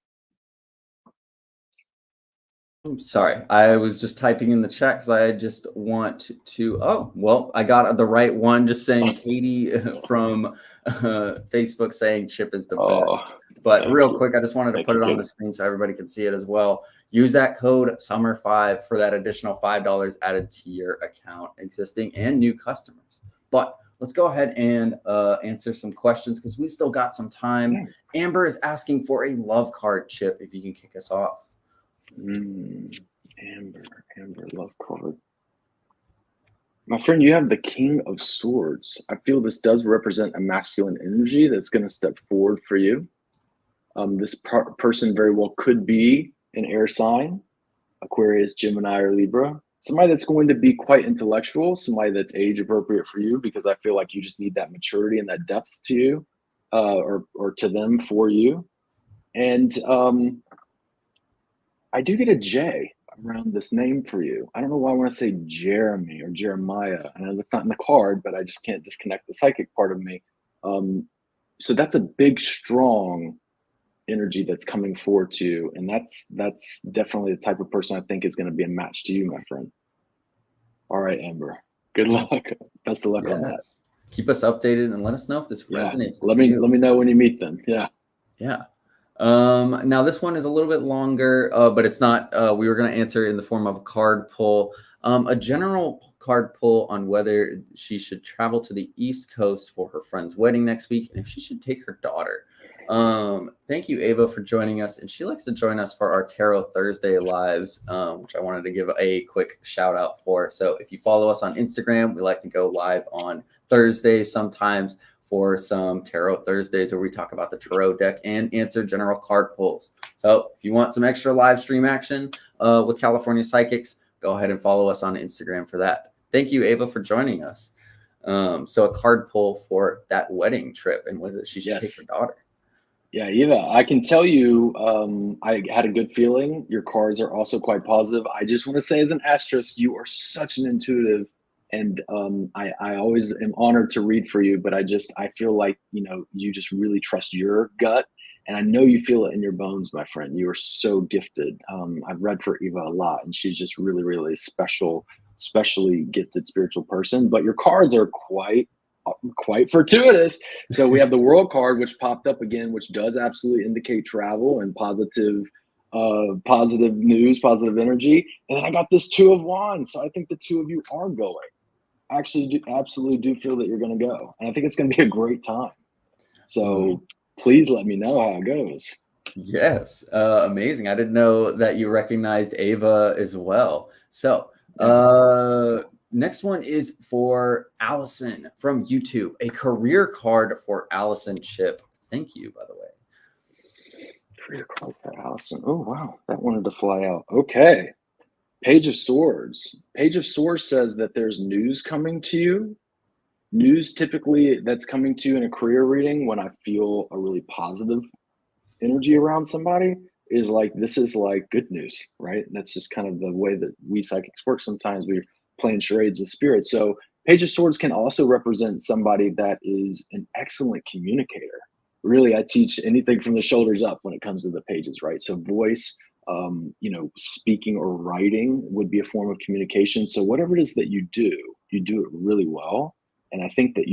Sorry, I was just typing in the chat because I just want to. Oh, well, I got the right one. Just saying, Katie from Facebook saying Chip is the best. But real quick, I just wanted to put it on the screen so everybody can see it as well. Use that code SUMMER5 for that additional $5 added to your account, existing and new customers. But let's go ahead and answer some questions because we still got some time. Amber is asking for a love card, Chip, if you can kick us off. Amber love card. My friend, you have the King of Swords. I feel this does represent a masculine energy that's going to step forward for you. This person very well could be an air sign, Aquarius, Gemini, or Libra. Somebody that's going to be quite intellectual, somebody that's age appropriate for you, because I feel like you just need that maturity and that depth to you, or to them for you. And I do get a J around this name for you. I don't know why I want to say Jeremy or Jeremiah. I know that's not in the card, but I just can't disconnect the psychic part of me. So that's a big, strong energy that's coming forward to you, and that's definitely the type of person I think is going to be a match to you, my friend. All right, Amber, good luck. Best of luck on that. Keep us updated and let us know if this resonates with let me know when you meet them. Now this one is a little bit longer, but it's not. We were going to answer in the form of a card pull, a general card pull on whether she should travel to the East Coast for her friend's wedding next week and if she should take her daughter. Thank you, Ava, for joining us, and she likes to join us for our Tarot Thursday lives, which I wanted to give a quick shout out for. So if you follow us on Instagram, we like to go live on Thursdays sometimes for some Tarot Thursdays where we talk about the Tarot deck and answer general card pulls. So if you want some extra live stream action with California Psychics, go ahead and follow us on Instagram for that. Thank you, Ava, for joining us. So a card pull for that wedding trip and whether she should take her daughter. Yeah, Eva, I can tell you, I had a good feeling. Your cards are also quite positive. I just want to say, as an asterisk, you are such an intuitive, and I always am honored to read for you. But I feel like you just really trust your gut, and I know you feel it in your bones, my friend. You are so gifted. I've read for Eva a lot, and she's just really, really special, especially gifted spiritual person. But your cards are quite fortuitous. So we have the World card, which popped up again, which does absolutely indicate travel and positive news, positive energy. And then I got this Two of Wands. So I think the two of you are going. I actually absolutely do feel that you're going to go. And I think it's going to be a great time. So please let me know how it goes. Yes. Amazing. I didn't know that you recognized Ava as well. So next one is for Allison from YouTube, a career card for Allison Chip. Thank you, by the way. Career card for Allison. Oh, wow. That wanted to fly out. Okay. Page of Swords. Page of Swords says that there's news coming to you. News typically that's coming to you in a career reading when I feel a really positive energy around somebody is like, this is like good news, right? And that's just kind of the way that we psychics work. Sometimes we're playing charades with spirits. So Page of Swords can also represent somebody that is an excellent communicator. Really, I teach anything from the shoulders up when it comes to the pages, right? So voice, speaking or writing would be a form of communication. So whatever it is that you do it really well. And I think that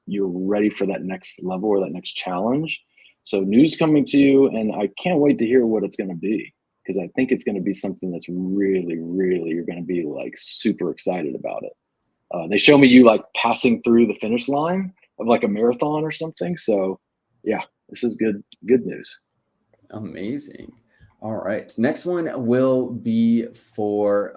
you're ready for that next level or that next challenge. So news coming to you, and I can't wait to hear what it's going to be, because I think it's going to be something that's really, really, you're going to be like super excited about it. They show me you like passing through the finish line of like a marathon or something. So yeah, this is good news. Amazing. All right. Next one will be for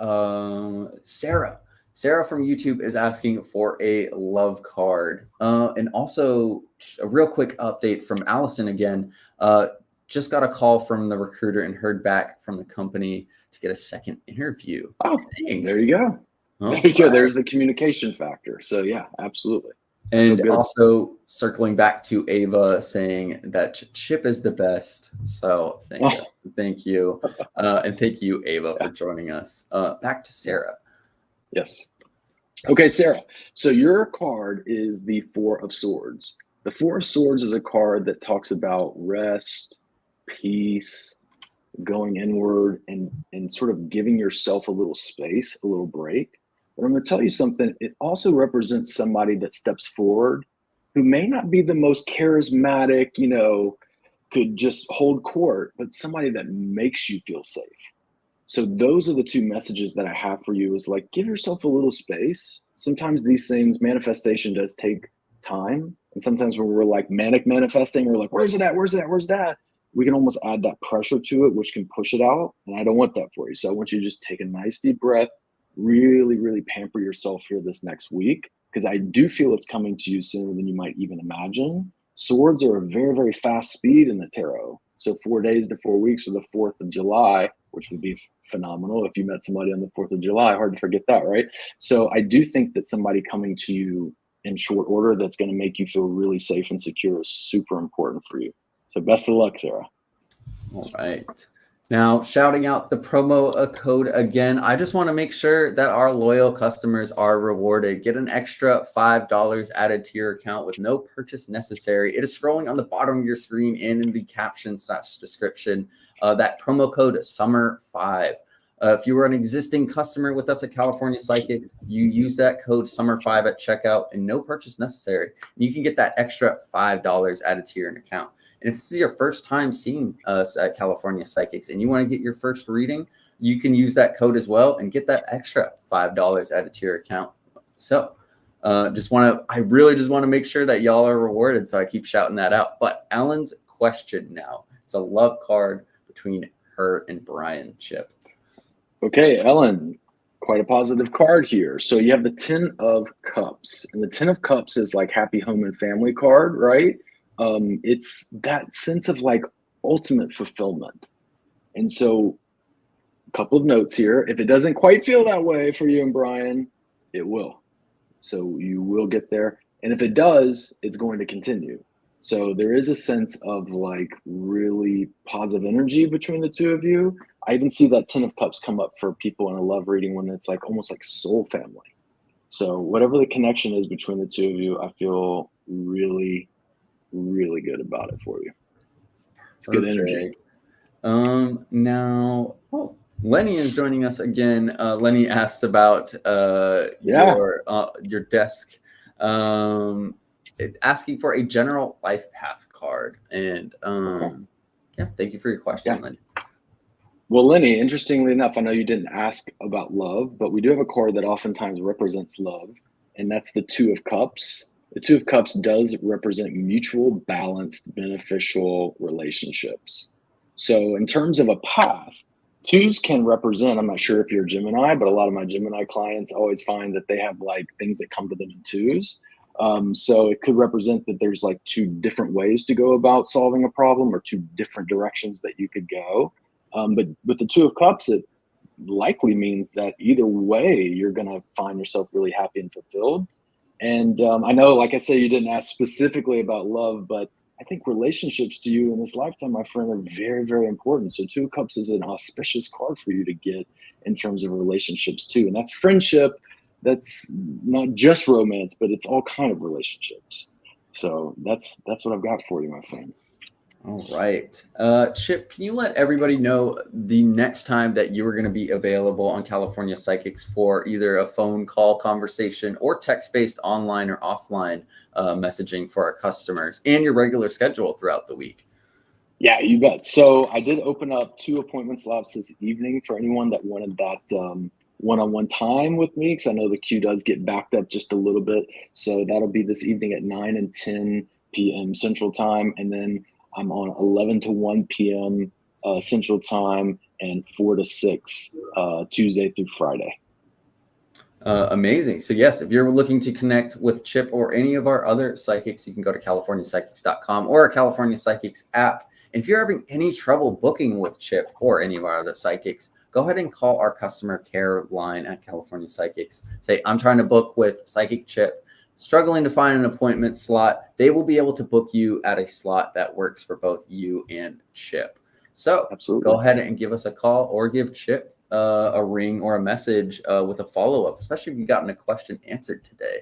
Sarah. Sarah from YouTube is asking for a love card. And also a real quick update from Allison again. Just got a call from the recruiter and heard back from the company to get a second interview. Oh, thanks. There you go. There you go. There's the communication factor. So yeah, absolutely. And also circling back to Ava saying that Chip is the best. So thank you. And thank you, Ava, for joining us. Back to Sarah. Yes. Okay, Sarah. So your card is the Four of Swords. The Four of Swords is a card that talks about rest, peace, going inward, and sort of giving yourself a little space, a little break. But I'm going to tell you something. It also represents somebody that steps forward who may not be the most charismatic, could just hold court, but somebody that makes you feel safe. So those are the two messages that I have for you, is like, give yourself a little space. Sometimes these things, manifestation does take time. And sometimes when we're like manic manifesting, we're like, where's it at? Where's it at? Where's that? We can almost add that pressure to it, which can push it out. And I don't want that for you. So I want you to just take a nice deep breath, really, really pamper yourself here this next week, because I do feel it's coming to you sooner than you might even imagine. Swords are a very, very fast speed in the tarot. So 4 days to 4 weeks, or the 4th of July, which would be phenomenal if you met somebody on the 4th of July. Hard to forget that, right? So I do think that somebody coming to you in short order that's going to make you feel really safe and secure is super important for you. So best of luck, Sarah. All right. Now, shouting out the promo code again, I just want to make sure that our loyal customers are rewarded. Get an extra $5 added to your account with no purchase necessary. It is scrolling on the bottom of your screen and in the caption/description. That promo code SUMMER5. If you were an existing customer with us at California Psychics, you use that code SUMMER5 at checkout and no purchase necessary. You can get that extra $5 added to your account. And if this is your first time seeing us at California Psychics and you want to get your first reading, you can use that code as well and get that extra $5 added to your account. So I really just want to make sure that y'all are rewarded. So I keep shouting that out. But Ellen's question now, it's a love card between her and Brian Chip. Okay, Ellen, quite a positive card here. So you have the 10 of Cups, and the 10 of Cups is like happy home and family card, right? It's that sense of like ultimate fulfillment. And so a couple of notes here. If it doesn't quite feel that way for you and Brian, it will. So you will get there. And if it does, it's going to continue. So there is a sense of like really positive energy between the two of you. I even see that 10 of Cups come up for people in a love reading when it's like almost like soul family. So whatever the connection is between the two of you, I feel really, really good about it for you. It's good energy. Now, Lenny is joining us again. Lenny asked about your desk, asking for a general life path card. And yeah, thank you for your question, Lenny. Well, Lenny, interestingly enough, I know you didn't ask about love, but we do have a card that oftentimes represents love, and that's the Two of Cups. The Two of Cups does represent mutual, balanced, beneficial relationships. So in terms of a path, twos can represent, I'm not sure if you're a Gemini, but a lot of my Gemini clients always find that they have like things that come to them in twos. So it could represent that there's like two different ways to go about solving a problem or two different directions that you could go. But with the Two of Cups, it likely means that either way, you're going to find yourself really happy and fulfilled. And I know, like I say, you didn't ask specifically about love, but I think relationships to you in this lifetime, my friend, are very, very important. So Two of Cups is an auspicious card for you to get in terms of relationships too. And that's friendship. That's not just romance, but it's all kind of relationships. So that's what I've got for you, my friend. All right. Chip, can you let everybody know the next time that you are going to be available on California Psychics for either a phone call conversation or text-based online or offline messaging for our customers, and your regular schedule throughout the week? Yeah, you bet. So I did open up 2 appointment slots this evening for anyone that wanted that one-on-one time with me, because I know the queue does get backed up just a little bit. So that'll be this evening at 9 and 10 p.m. Central Time. And then I'm on 11 to 1 p.m. Central Time and 4 to 6 Tuesday through Friday. Amazing. So yes, if you're looking to connect with Chip or any of our other psychics, you can go to californiapsychics.com or our California Psychics app. And if you're having any trouble booking with Chip or any of our other psychics, go ahead and call our customer care line at California Psychics. Say, I'm trying to book with Psychic Chip, struggling to find an appointment slot. They will be able to book you at a slot that works for both you and Chip. So Absolutely. Go ahead and give us a call or give Chip a ring or a message with a follow-up, especially if you've gotten a question answered today.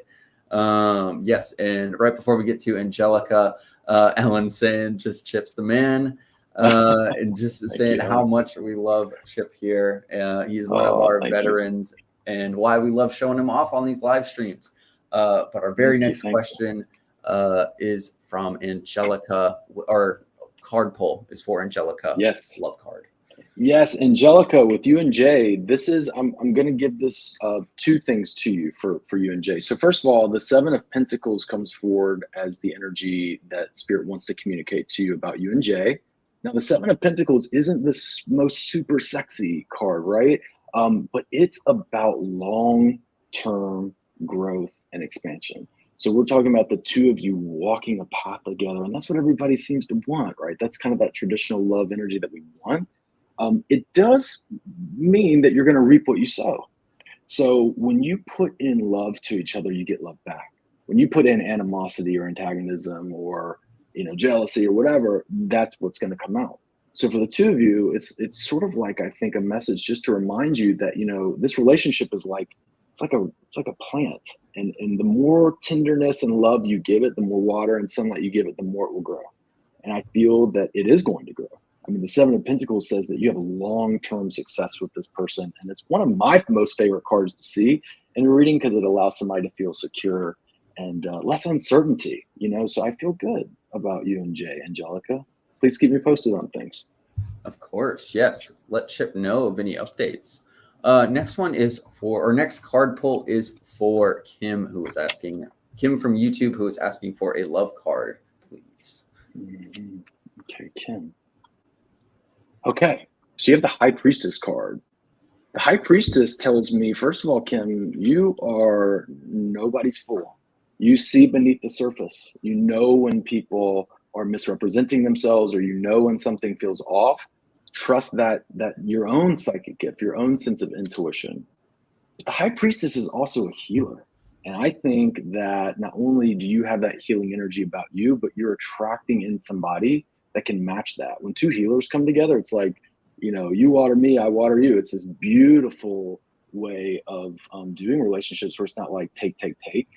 Yes, and right before we get to Angelica, Ellen saying just Chip's the man, and just saying how much we love Chip here. He's one of our veterans and why we love showing him off on these live streams. But our very next question is from Angelica. Our card pull is for Angelica. Yes. Love card. Yes, Angelica, with you and Jay, this is, I'm going to give this 2 things to you for you and Jay. So first of all, the 7 of Pentacles comes forward as the energy that Spirit wants to communicate to you about you and Jay. Now, the 7 of Pentacles isn't the most super sexy card, right? But it's about long-term growth and expansion. So we're talking about the two of you walking a path together, and that's what everybody seems to want, right? That's kind of that traditional love energy that we want. It does mean that you're going to reap what you sow. So when you put in love to each other, you get love back. When you put in animosity or antagonism or jealousy or whatever, that's what's going to come out. So for the two of you, it's sort of like, I think, a message just to remind you that this relationship is like it's like a plant, and the more tenderness and love you give it, the more water and sunlight you give it, the more it will grow. And I feel that it is going to grow. I mean, the 7 of Pentacles says that you have a long-term success with this person. And it's one of my most favorite cards to see in a reading because it allows somebody to feel secure and less uncertainty, So I feel good about you and Jay. Angelica, please keep me posted on things. Of course, yes. Let Chip know of any updates. Next card pull is for Kim, Kim from YouTube, who is asking for a love card, please. Okay, Kim. Okay, so you have the High Priestess card. The high priestess tells me, first of all, Kim, you are nobody's fool. You see beneath the surface. You know when people are misrepresenting themselves, or you know when something feels off. Trust that your own psychic gift, your own sense of intuition. But the high priestess is also a healer. And I think that not only do you have that healing energy about you, but you're attracting in somebody that can match that. When two healers come together, it's like, you water me, I water you. It's this beautiful way of doing relationships where it's not like take, take, take.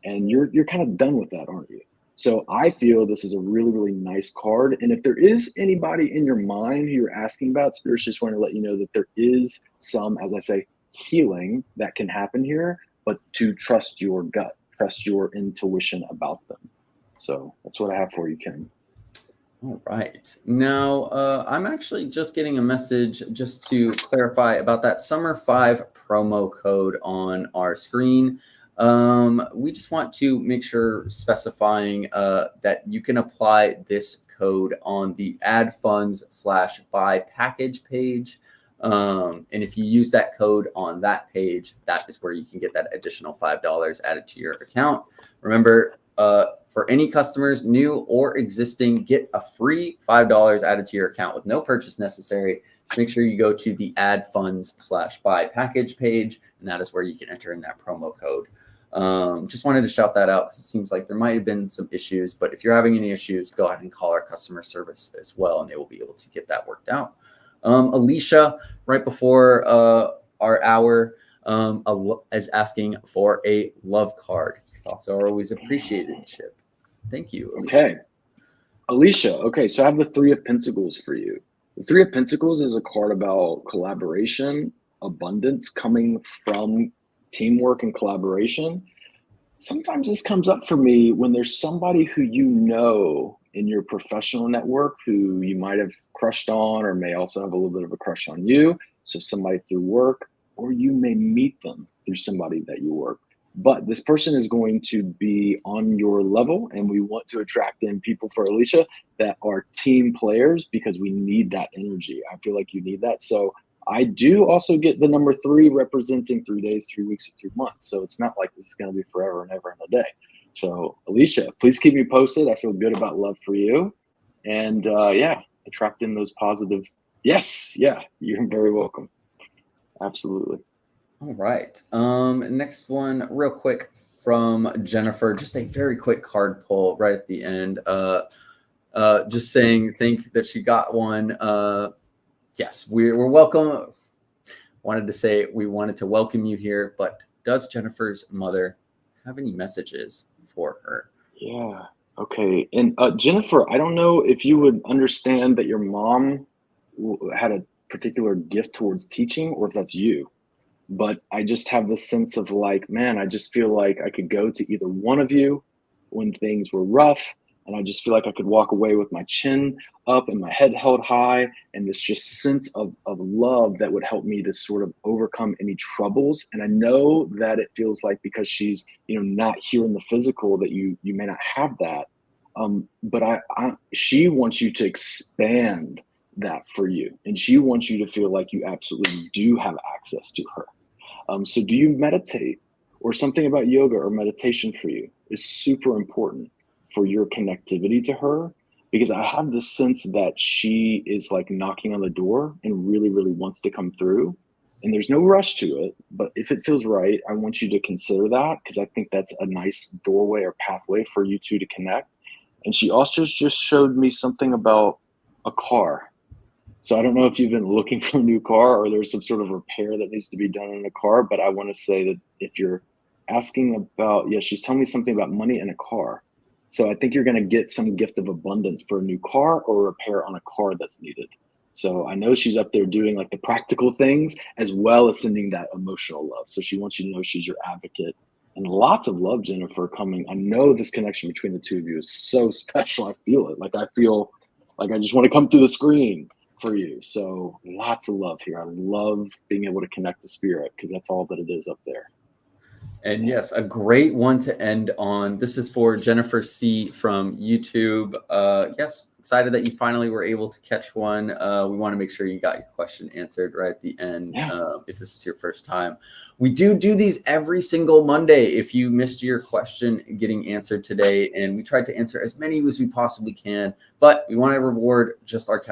And you're kind of done with that, aren't you? So I feel this is a really, really nice card. And if there is anybody in your mind who you're asking about, Spirits just want to let you know that there is some, as I say, healing that can happen here, but to trust your gut, trust your intuition about them. So that's what I have for you, Ken. All right. Now, I'm actually just getting a message just to clarify about that Summer 5 promo code on our screen. We just want to make sure specifying that you can apply this code on the add funds/buy package page. And if you use that code on that page, that is where you can get that additional $5 added to your account. Remember, for any customers, new or existing, get a free $5 added to your account with no purchase necessary. Just make sure you go to the add funds/buy package page, and that is where you can enter in that promo code. Just wanted to shout that out because it seems like there might have been some issues, but if you're having any issues, go ahead and call our customer service as well, and they will be able to get that worked out. Alicia, right before our hour, is asking for a love card. Your thoughts are always appreciated, Chip. Thank you, Alicia. Okay. Alicia, okay, so I have the Three of Pentacles for you. The Three of Pentacles is a card about collaboration, abundance coming from teamwork and collaboration. Sometimes this comes up for me when there's somebody who you know in your professional network who you might have crushed on, or may also have a little bit of a crush on you. So somebody through work, or you may meet them through somebody that you work. But this person is going to be on your level, and we want to attract in people for Alicia that are team players because we need that energy. I feel like you need that. So I do also get the number 3 representing 3 days, 3 weeks, or 2 months. So it's not like this is going to be forever and ever and a day. So Alicia, please keep me posted. I feel good about love for you. And yeah, attract in those positive. Yes. Yeah. You're very welcome. Absolutely. All right. Next one, real quick from Jennifer. Just a very quick card pull right at the end. Just saying, think that she got one. Yes, we're welcome. Wanted to say we wanted to welcome you here, but does Jennifer's mother have any messages for her? Yeah. Okay. And Jennifer, I don't know if you would understand that your mom had a particular gift towards teaching, or if that's you. But I just have this sense of like, man, I just feel like I could go to either one of you when things were rough. And I just feel like I could walk away with my chin up and my head held high, and this just sense of love that would help me to sort of overcome any troubles. And I know that it feels like, because she's, not here in the physical, that you may not have that. But she wants you to expand that for you. And she wants you to feel like you absolutely do have access to her. So do you meditate, or something about yoga or meditation for you is super important for your connectivity to her? Because I have this sense that she is like knocking on the door and really, really wants to come through. And there's no rush to it, but if it feels right, I want you to consider that, because I think that's a nice doorway or pathway for you two to connect. And she also just showed me something about a car. So I don't know if you've been looking for a new car, or there's some sort of repair that needs to be done in a car, but I want to say that if you're asking about, yeah, she's telling me something about money and a car. So I think you're going to get some gift of abundance for a new car or repair on a car that's needed. So I know she's up there doing like the practical things as well as sending that emotional love. So she wants you to know she's your advocate. And lots of love, Jennifer, coming. I know this connection between the two of you is so special. I feel it. Like I feel like I just want to come through the screen for you. So lots of love here. I love being able to connect the spirit, because that's all that it is up there. And yes, a great one to end on. This is for Jennifer C. from YouTube. Yes, excited that you finally were able to catch one. We want to make sure you got your question answered right at the end. Yeah. If this is your first time, we do these every single Monday. If you missed your question getting answered today, and we tried to answer as many as we possibly can, but we want to reward just our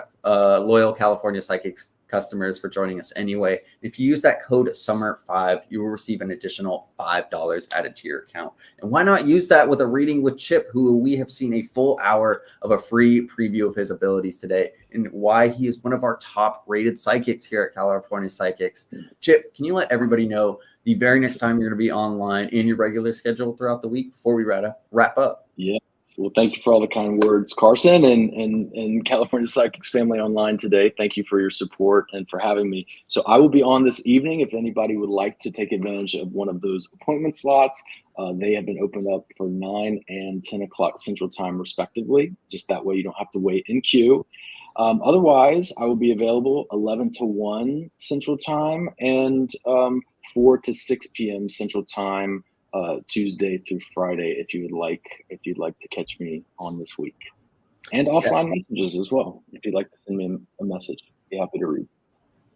loyal California Psychics customers for joining us anyway. If you use that code SUMMER5, you will receive an additional $5 added to your account. And why not use that with a reading with Chip, who we have seen a full hour of a free preview of his abilities today, and why he is one of our top rated psychics here at California Psychics. Chip, can you let everybody know the very next time you're going to be online in your regular schedule throughout the week before we wrap up? Yeah. Well, thank you for all the kind words, Carson, and California Psychics family online today. Thank you for your support and for having me. So I will be on this evening. If anybody would like to take advantage of one of those appointment slots, they have been opened up for 9 and 10 o'clock Central Time, respectively. Just that way you don't have to wait in queue. Otherwise, I will be available 11 to 1 Central Time and 4 to 6 p.m. Central Time, Tuesday through Friday, if you'd like to catch me on this week, and offline messages as well. If you'd like to send me a message, I'd be happy to read.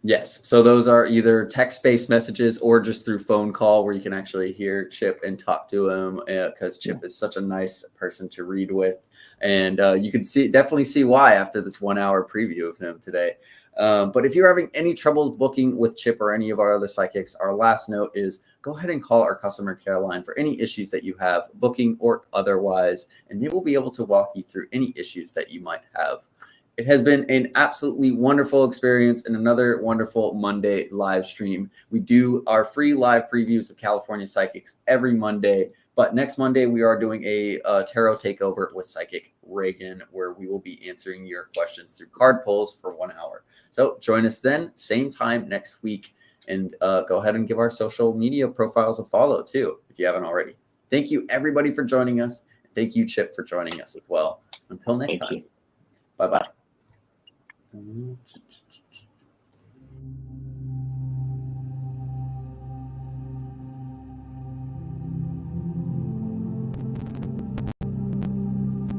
Yes. So those are either text-based messages or just through phone call, where you can actually hear Chip and talk to him, because Chip is such a nice person to read with. And you can definitely see why after this 1 hour preview of him today. But if you're having any trouble booking with Chip or any of our other psychics, our last note is go ahead and call our customer care line for any issues that you have, booking or otherwise, and they will be able to walk you through any issues that you might have. It has been an absolutely wonderful experience and another wonderful Monday live stream. We do our free live previews of California Psychics every Monday, but next Monday we are doing a tarot takeover with Psychic Reagan, where we will be answering your questions through card pulls for 1 hour. So join us then, same time next week, and go ahead and give our social media profiles a follow too, if you haven't already. Thank you everybody for joining us. Thank you, Chip, for joining us as well. Until next time. Bye-bye.